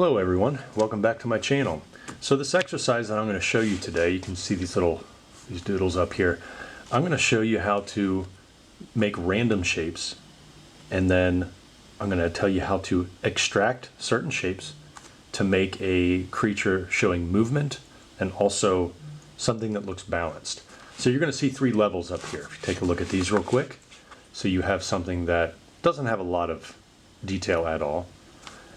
Hello everyone, welcome back to my channel. So this exercise that I'm going to show you today, you can see these doodles up here. I'm going to show you how to make random shapes, and then I'm going to tell you how to extract certain shapes to make a creature showing movement and also something that looks balanced. So you're going to see three levels up here. If you take a look at these real quick, so you have something that doesn't have a lot of detail at all.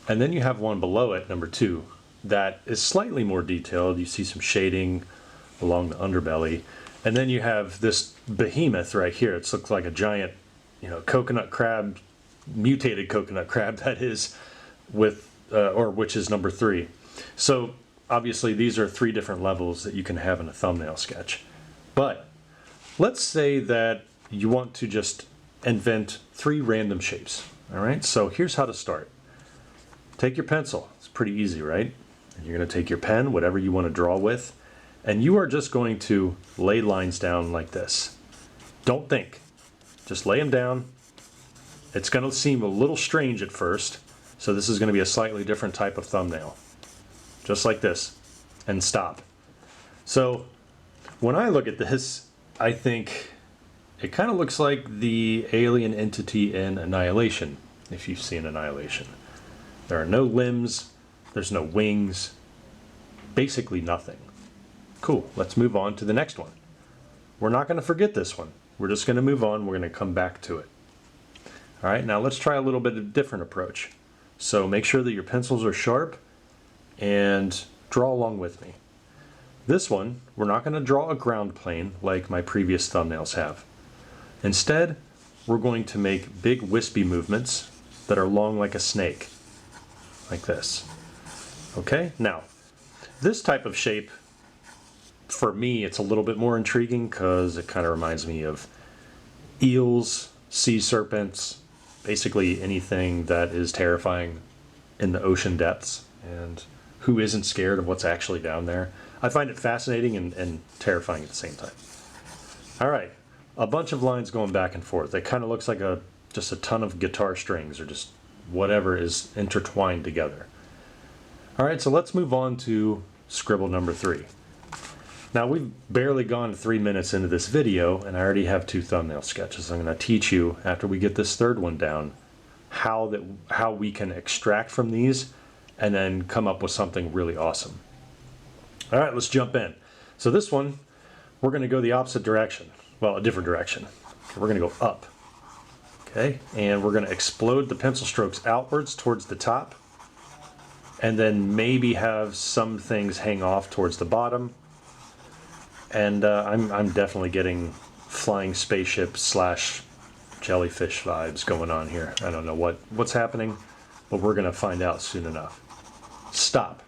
And then you have one below it, number 2, that is slightly more detailed. You see some shading along the underbelly. And then you have this behemoth right here. It looks like a giant, coconut crab, mutated coconut crab that is, which is number 3. So obviously these are 3 different levels that you can have in a thumbnail sketch. But let's say that you want to just invent 3 random shapes. All right, so here's how to start. Take your pencil. It's pretty easy, right? And you're going to take your pen, whatever you want to draw with, and you are just going to lay lines down like this. Don't think. Just lay them down. It's going to seem a little strange at first, so this is going to be a slightly different type of thumbnail. Just like this. And stop. So when I look at this, I think it kind of looks like the alien entity in Annihilation, if you've seen Annihilation. There are no limbs, there's no wings, basically nothing. Cool, let's move on to the next one. We're not going to forget this one. We're just going to move on, we're going to come back to it. All right, now let's try a little bit of a different approach. So make sure that your pencils are sharp and draw along with me. This one, we're not going to draw a ground plane like my previous thumbnails have. Instead, we're going to make big wispy movements that are long like a snake. Like this. Okay, now this type of shape, for me, it's a little bit more intriguing because it kind of reminds me of eels, sea serpents, basically anything that is terrifying in the ocean depths, and who isn't scared of what's actually down there. I find it fascinating and terrifying at the same time. All right, a bunch of lines going back and forth. It kind of looks like just a ton of guitar strings or just whatever is intertwined together. All right, so let's move on to scribble number 3. Now we've barely gone 3 minutes into this video and I already have 2 thumbnail sketches. I'm going to teach you, after we get this third one down, how we can extract from these and then come up with something really awesome. All right, let's jump in. So this one, we're going to go the opposite direction. Well, a different direction. We're going to go up. Okay, and we're going to explode the pencil strokes outwards towards the top, and then maybe have some things hang off towards the bottom. And I'm definitely getting flying spaceship / jellyfish vibes going on here. I don't know what's happening, but we're going to find out soon enough. Stop.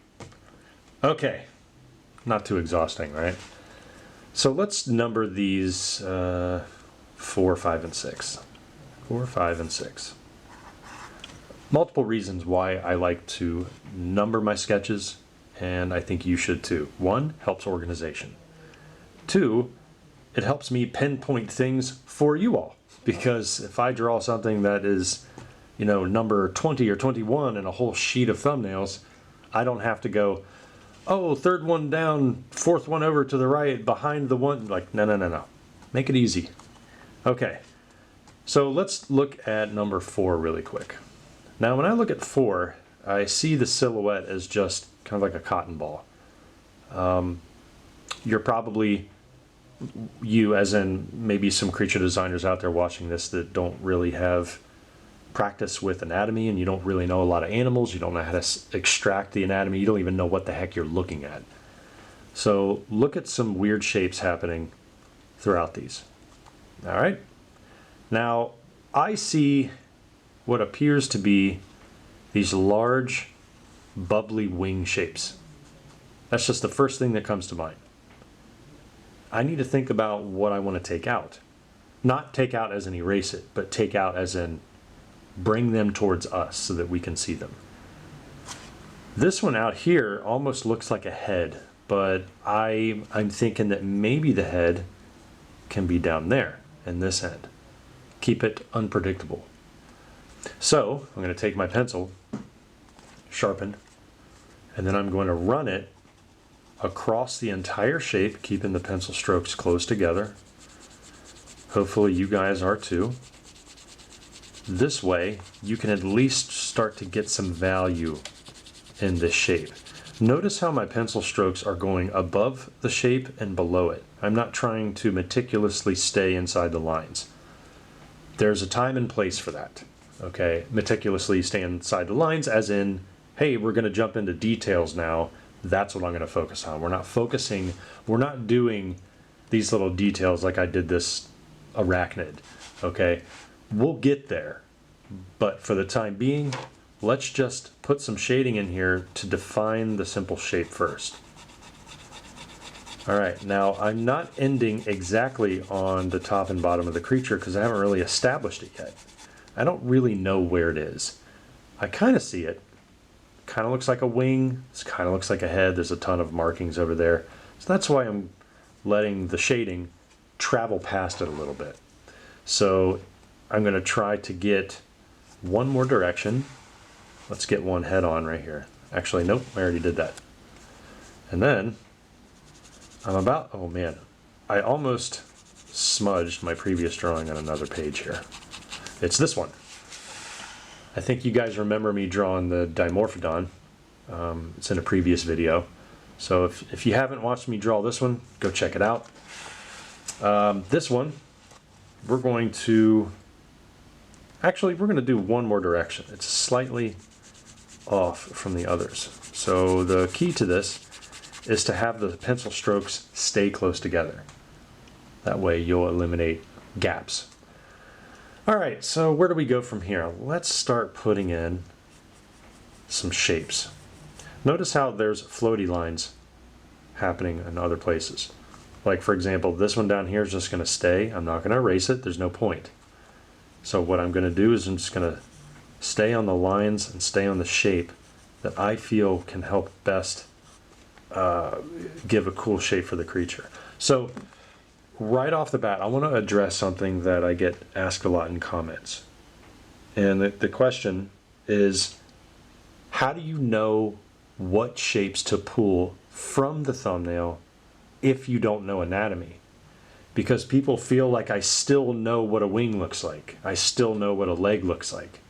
Okay, not too exhausting, right? So let's number these 4, 5, and 6. 4, 5, and 6. Multiple reasons why I like to number my sketches, and I think you should too. 1, helps organization. 2, it helps me pinpoint things for you all, because if I draw something that is, number 20 or 21 in a whole sheet of thumbnails, I don't have to go, oh, 3rd one down, 4th one over to the right, behind the one, like, no. Make it easy. Okay. So let's look at number 4 really quick. Now when I look at 4, I see the silhouette as just kind of like a cotton ball. You're probably, as in maybe some creature designers out there watching this that don't really have practice with anatomy, and you don't really know a lot of animals, you don't know how to extract the anatomy, you don't even know what the heck you're looking at. So look at some weird shapes happening throughout these. All right. Now, I see what appears to be these large, bubbly wing shapes. That's just the first thing that comes to mind. I need to think about what I want to take out. Not take out as in erase it, but take out as in bring them towards us so that we can see them. This one out here almost looks like a head, but I'm thinking that maybe the head can be down there in this end. Keep it unpredictable. So I'm going to take my pencil, sharpened, And then I'm going to run it across the entire shape, keeping the pencil strokes close together. Hopefully you guys are too. This way, you can at least start to get some value in this shape. Notice how my pencil strokes are going above the shape and below it. I'm not trying to meticulously stay inside the lines. There's a time and place for that, okay? Meticulously stay inside the lines as in, hey, we're gonna jump into details now. That's what I'm gonna focus on. We're not doing these little details like I did this arachnid, okay? We'll get there, but for the time being, let's just put some shading in here to define the simple shape first. All right, now I'm not ending exactly on the top and bottom of the creature because I haven't really established it yet. I don't really know where it is. I kind of see it. Kind of looks like a wing. This kind of looks like a head. There's a ton of markings over there. So that's why I'm letting the shading travel past it a little bit. So I'm going to try to get one more direction. Let's get one head on right here. Actually, nope, I already did that. And then oh man, I almost smudged my previous drawing on another page here. It's this one. I think you guys remember me drawing the Dimorphodon. It's in a previous video. So if you haven't watched me draw this one, go check it out. This one, we're going to do one more direction. It's slightly off from the others. So the key to this is to have the pencil strokes stay close together. That way you'll eliminate gaps. All right, so where do we go from here? Let's start putting in some shapes. Notice how there's floaty lines happening in other places. Like for example, this one down here is just gonna stay. I'm not gonna erase it, there's no point. So what I'm gonna do is I'm just gonna stay on the lines and stay on the shape that I feel can help best give a cool shape for the creature. So right off the bat, I want to address something that I get asked a lot in comments. And the question is, how do you know what shapes to pull from the thumbnail if you don't know anatomy? Because people feel like I still know what a wing looks like. I still know what a leg looks like.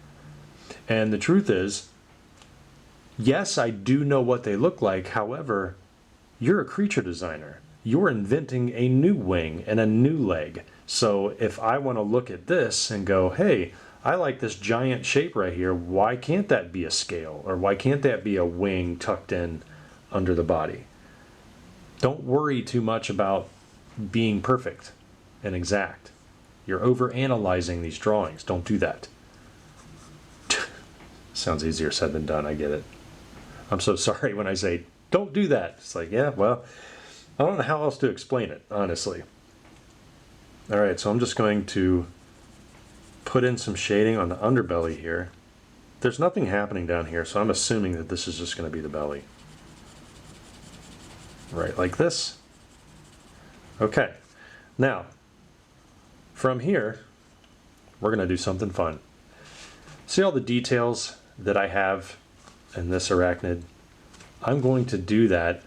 And the truth is, yes, I do know what they look like. However, you're a creature designer. You're inventing a new wing and a new leg. So if I want to look at this and go, hey, I like this giant shape right here, why can't that be a scale? Or why can't that be a wing tucked in under the body? Don't worry too much about being perfect and exact. You're over-analyzing these drawings. Don't do that. Sounds easier said than done, I get it. I'm so sorry when I say, don't do that. It's like, yeah, well, I don't know how else to explain it, honestly. All right, so I'm just going to put in some shading on the underbelly here. There's nothing happening down here, so I'm assuming that this is just going to be the belly. Right like this. Okay, now, from here, we're going to do something fun. See all the details that I have in this arachnid? I'm going to do that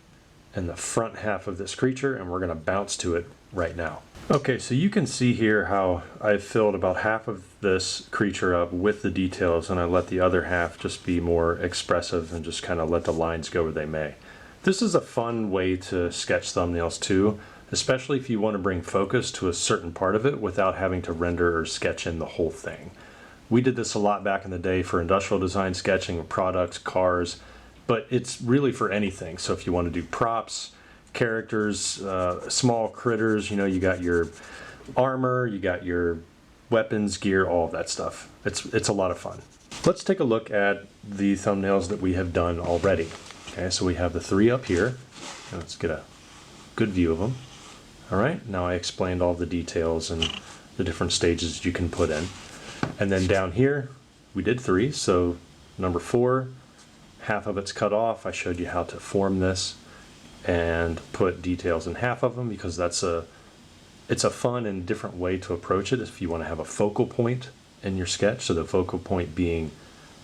in the front half of this creature, and we're going to bounce to it right now. Okay, so you can see here how I've filled about half of this creature up with the details, and I let the other half just be more expressive and just kind of let the lines go where they may. This is a fun way to sketch thumbnails too, especially if you want to bring focus to a certain part of it without having to render or sketch in the whole thing. We did this a lot back in the day for industrial design sketching of products, cars, but it's really for anything. So if you want to do props, characters, small critters, you know, you got your armor, you got your weapons, gear, all of that stuff. It's a lot of fun. Let's take a look at the thumbnails that we have done already. Okay, so we have the 3 up here. Let's get a good view of them. All right, now I explained all the details and the different stages you can put in. And then down here, we did 3, so number 4, half of it's cut off. I showed you how to form this and put details in half of them because it's a fun and different way to approach it if you want to have a focal point in your sketch. So the focal point being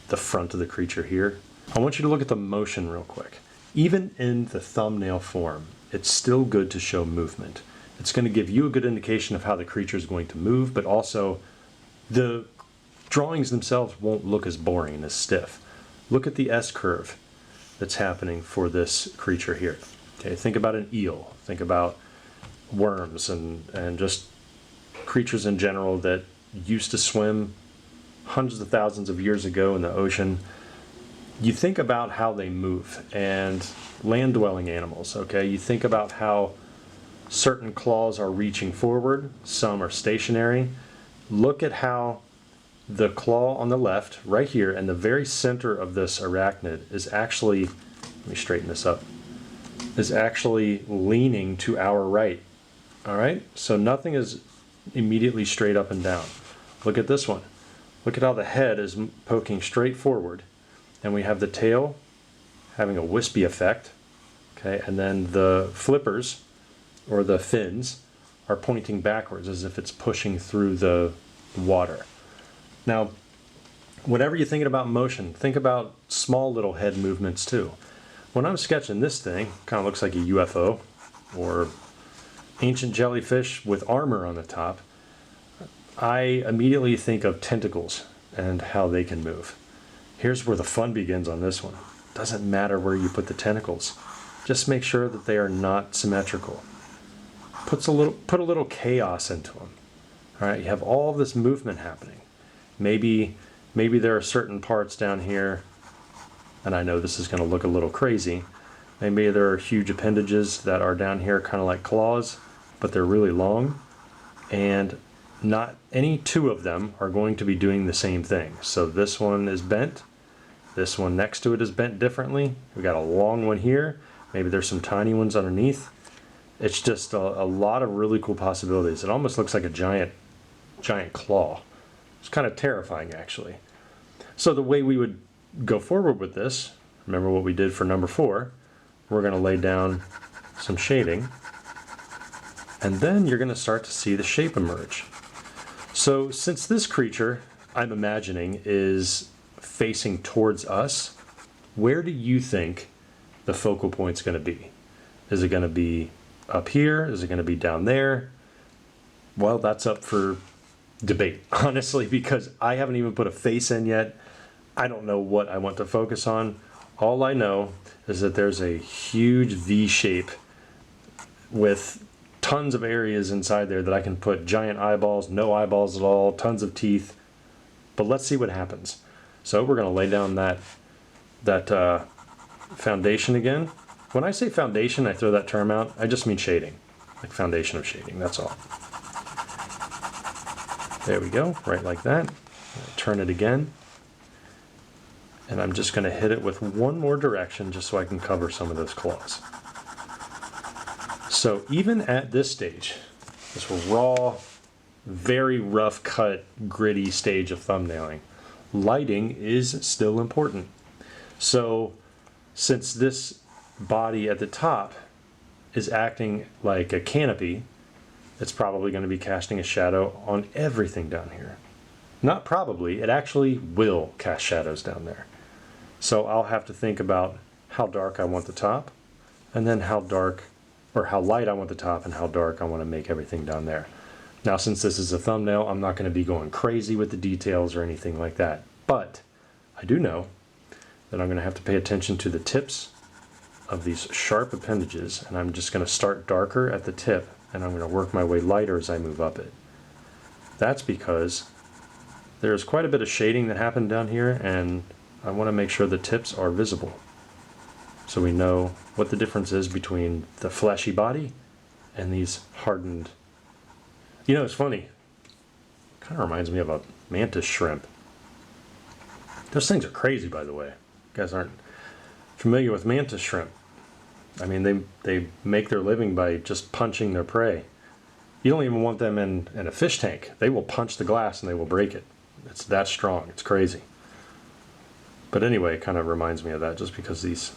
the front of the creature here. I want you to look at the motion real quick. Even in the thumbnail form, it's still good to show movement. It's going to give you a good indication of how the creature is going to move, but also the drawings themselves won't look as boring and as stiff. Look at the S curve that's happening for this creature here. Okay, think about an eel. Think about worms and just creatures in general that used to swim hundreds of thousands of years ago in the ocean. You think about how they move, and land-dwelling animals, okay? You think about how certain claws are reaching forward, some are stationary. Look at how the claw on the left, right here, in the very center of this arachnid is actually, let me straighten this up, is actually leaning to our right. All right, so nothing is immediately straight up and down. Look at this one. Look at how the head is poking straight forward, and we have the tail having a wispy effect, okay, and then the flippers, or the fins, are pointing backwards as if it's pushing through the water. Now, whenever you're thinking about motion, think about small little head movements too. When I'm sketching this thing, kind of looks like a UFO or ancient jellyfish with armor on the top, I immediately think of tentacles and how they can move. Here's where the fun begins on this one. Doesn't matter where you put the tentacles. Just make sure that they are not symmetrical. Put a little chaos into them. All right, you have all this movement happening. Maybe there are certain parts down here, and I know this is going to look a little crazy. Maybe there are huge appendages that are down here kind of like claws, but they're really long, and not any two of them are going to be doing the same thing. So this one is bent, this one next to it is bent differently. We got a long one here, maybe there's some tiny ones underneath. It's just a lot of really cool possibilities. It almost looks like a giant claw. It's kind of terrifying, actually. So the way we would go forward with this, remember what we did for number 4, we're going to lay down some shading, and then you're going to start to see the shape emerge. So since this creature, I'm imagining, is facing towards us, where do you think the focal point's going to be? Is it going to be up here? Is it going to be down there? Well, that's up for debate, honestly, because I haven't even put a face in yet. I don't know what I want to focus on. All I know is that there's a huge V shape with tons of areas inside there that I can put giant eyeballs, no eyeballs at all, tons of teeth. But let's see what happens. So we're going to lay down that foundation again. When I say foundation, I throw that term out. I just mean shading, like foundation of shading, that's all. There we go, right like that. Turn it again. And I'm just going to hit it with one more direction just so I can cover some of those claws. So even at this stage, this raw, very rough cut, gritty stage of thumbnailing, lighting is still important. So since this body at the top is acting like a canopy, it's probably going to be casting a shadow on everything down here. Not probably, it actually will cast shadows down there. So I'll have to think about how dark I want the top, and then how dark, or how light I want the top, and how dark I want to make everything down there. Now, since this is a thumbnail, I'm not going to be going crazy with the details or anything like that. But I do know that I'm going to have to pay attention to the tips of these sharp appendages, and I'm just going to start darker at the tip, and I'm going to work my way lighter as I move up it. That's because there's quite a bit of shading that happened down here, and I want to make sure the tips are visible, so we know what the difference is between the fleshy body and these hardened. You know, it's funny. Kind of reminds me of a mantis shrimp. Those things are crazy, by the way. You guys aren't familiar with mantis shrimp. I mean, they make their living by just punching their prey. You don't even want them in a fish tank. They will punch the glass and they will break it. It's that strong. It's crazy. But anyway, it kind of reminds me of that, just because these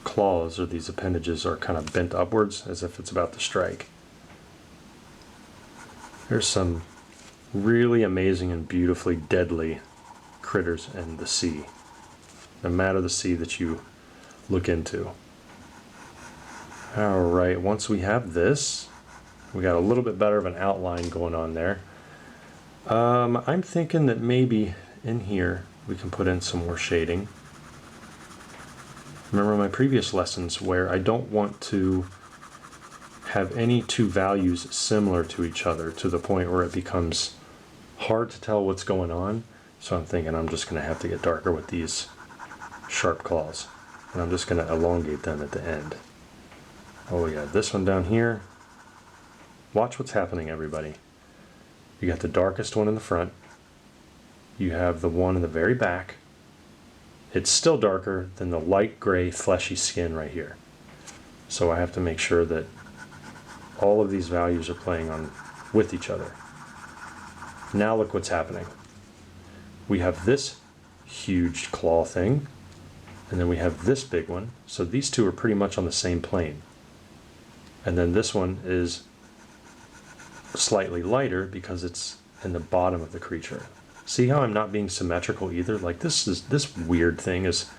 claws or these appendages are kind of bent upwards as if it's about to strike. There's some really amazing and beautifully deadly critters in the sea, no matter the sea that you look into. All right, once we have this, we got a little bit better of an outline going on there. I'm thinking that maybe in here we can put in some more shading. Remember my previous lessons where I don't want to have any two values similar to each other to the point where it becomes hard to tell what's going on. So I'm thinking I'm just going to have to get darker with these sharp claws. And I'm just going to elongate them at the end. Oh, we got this one down here. Watch what's happening, everybody. You got the darkest one in the front. You have the one in the very back. It's still darker than the light gray fleshy skin right here. So I have to make sure that all of these values are playing on with each other. Now look what's happening. We have this huge claw thing, and then we have this big one. So these two are pretty much on the same plane. And then this one is slightly lighter because it's in the bottom of the creature. See how I'm not being symmetrical either? Like this weird thing is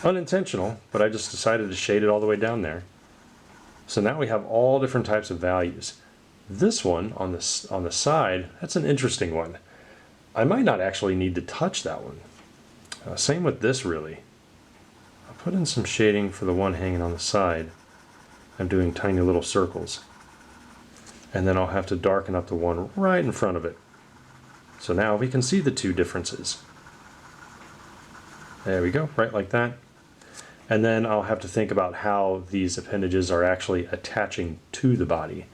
unintentional, but I just decided to shade it all the way down there. So now we have all different types of values. This one on the side, that's an interesting one. I might not actually need to touch that one. Same with this really. I'll put in some shading for the one hanging on the side. I'm doing tiny little circles. And then I'll have to darken up the one right in front of it. So now we can see the two differences. There we go, right like that. And then I'll have to think about how these appendages are actually attaching to the body.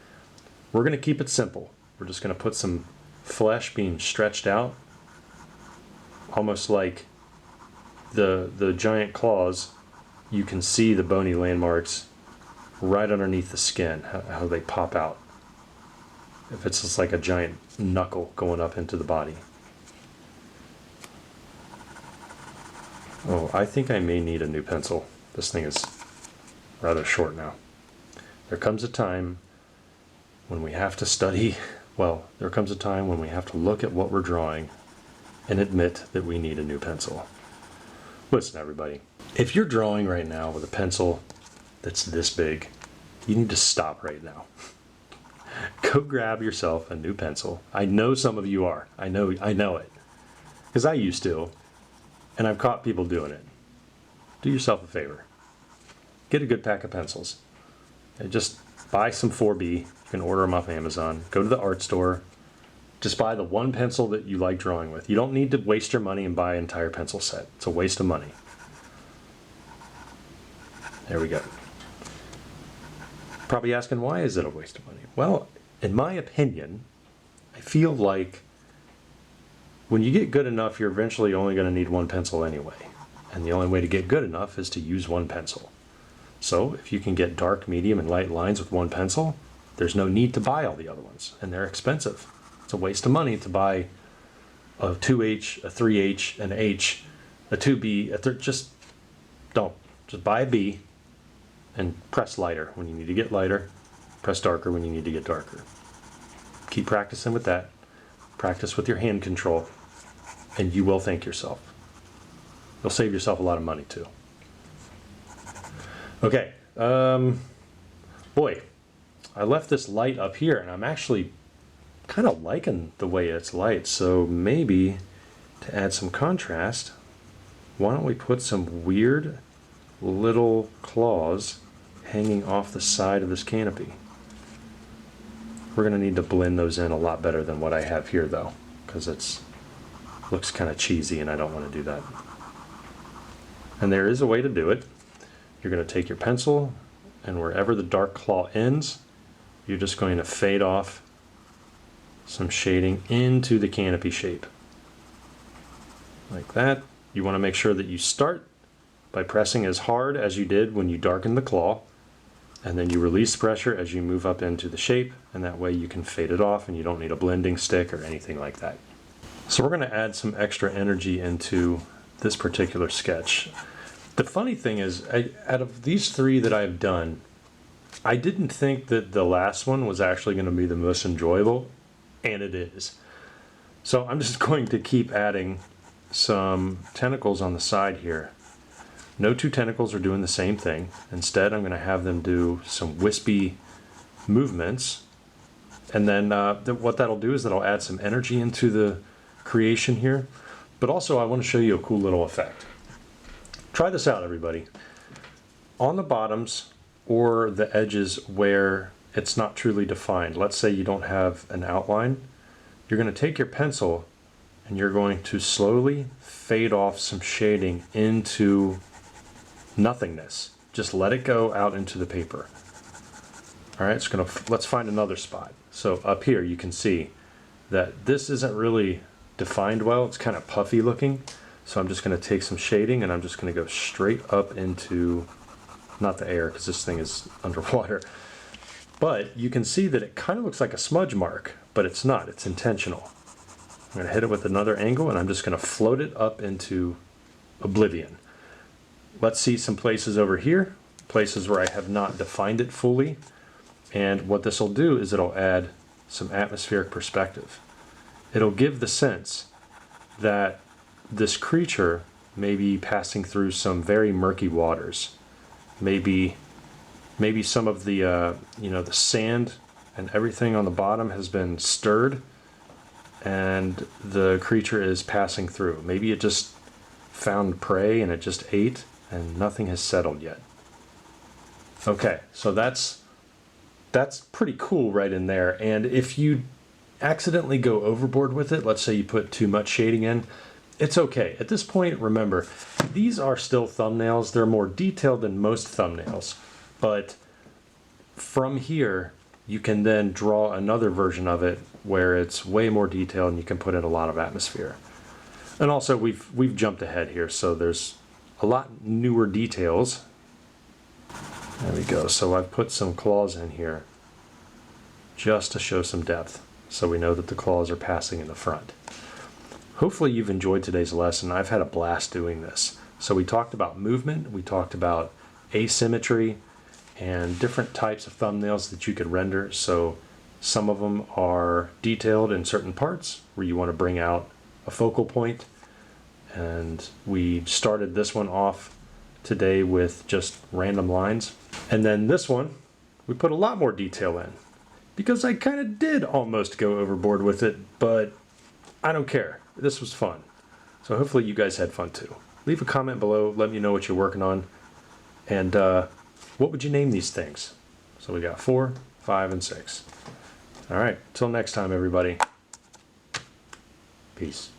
We're going to keep it simple. We're just going to put some flesh being stretched out, almost like the giant claws. You can see the bony landmarks right underneath the skin, how they pop out. If it's just like a giant knuckle going up into the body. Oh, I think I may need a new pencil. This thing is rather short now. There comes a time when we have to study, well, there comes a time when we have to look at what we're drawing and admit that we need a new pencil. Listen, everybody, if you're drawing right now with a pencil that's this big, you need to stop right now. Go grab yourself a new pencil. I know some of you are. I know it. Because I used to, and I've caught people doing it. Do yourself a favor. Get a good pack of pencils. And just buy some 4B. You can order them off Amazon. Go to the art store. Just buy the one pencil that you like drawing with. You don't need to waste your money and buy an entire pencil set. It's a waste of money. There we go. Probably asking, why is it a waste of money? Well, in my opinion, I feel like when you get good enough, you're eventually only going to need one pencil anyway. And the only way to get good enough is to use one pencil. So if you can get dark, medium, and light lines with one pencil, there's no need to buy all the other ones. And they're expensive. It's a waste of money to buy a 2H, a 3H, an H, a 2B, just don't. Just buy a B and press lighter when you need to get lighter. Press darker when you need to get darker. Keep practicing with that. Practice with your hand control, and you will thank yourself. You'll save yourself a lot of money too. Okay, boy, I left this light up here, and I'm actually kind of liking the way it's light. So maybe to add some contrast, why don't we put some weird little claws hanging off the side of this canopy? We're going to need to blend those in a lot better than what I have here though, because it looks kind of cheesy and I don't want to do that. And there is a way to do it. You're going to take your pencil, and wherever the dark claw ends, you're just going to fade off some shading into the canopy shape. Like that. You want to make sure that you start by pressing as hard as you did when you darkened the claw, and then you release pressure as you move up into the shape, and that way you can fade it off and you don't need a blending stick or anything like that. So we're going to add some extra energy into this particular sketch. The funny thing is, out of these three that I've done, I didn't think that the last one was actually going to be the most enjoyable, and it is. So I'm just going to keep adding some tentacles on the side here. No two tentacles are doing the same thing. Instead, I'm going to have them do some wispy movements. And then what that'll do is that'll add some energy into the creation here. But also I want to show you a cool little effect. Try this out, everybody. On the bottoms or the edges where it's not truly defined, let's say you don't have an outline, you're going to take your pencil and you're going to slowly fade off some shading into nothingness. Just let it go out into the paper. All right, let's find another spot. So up here you can see that this isn't really defined well. It's kind of puffy looking. So I'm just going to take some shading and I'm just going to go straight up into, not the air because this thing is underwater, but you can see that it kind of looks like a smudge mark, but it's not. It's intentional. I'm going to hit it with another angle and I'm just going to float it up into oblivion. Let's see some places over here, places where I have not defined it fully. And what this will do is it'll add some atmospheric perspective. It'll give the sense that this creature may be passing through some very murky waters. Maybe some of the the sand and everything on the bottom has been stirred and the creature is passing through. Maybe it just found prey and it just ate and nothing has settled yet. Okay, so that's pretty cool right in there. And if you accidentally go overboard with it, let's say you put too much shading in, it's okay. At this point, remember, these are still thumbnails. They're more detailed than most thumbnails. But from here, you can then draw another version of it where it's way more detailed and you can put in a lot of atmosphere. And also, we've jumped ahead here, so there's a lot newer details. There we go. So I've put some claws in here just to show some depth, so we know that the claws are passing in the front. Hopefully you've enjoyed today's lesson. I've had a blast doing this. So we talked about movement, we talked about asymmetry, and different types of thumbnails that you could render. So some of them are detailed in certain parts where you want to bring out a focal point. And we started this one off today with just random lines. And then this one, we put a lot more detail in because I kind of did almost go overboard with it, but I don't care. This was fun. So hopefully you guys had fun too. Leave a comment below. Let me know what you're working on. And what would you name these things? So we got 4, 5, and 6. All right. Till next time, everybody. Peace.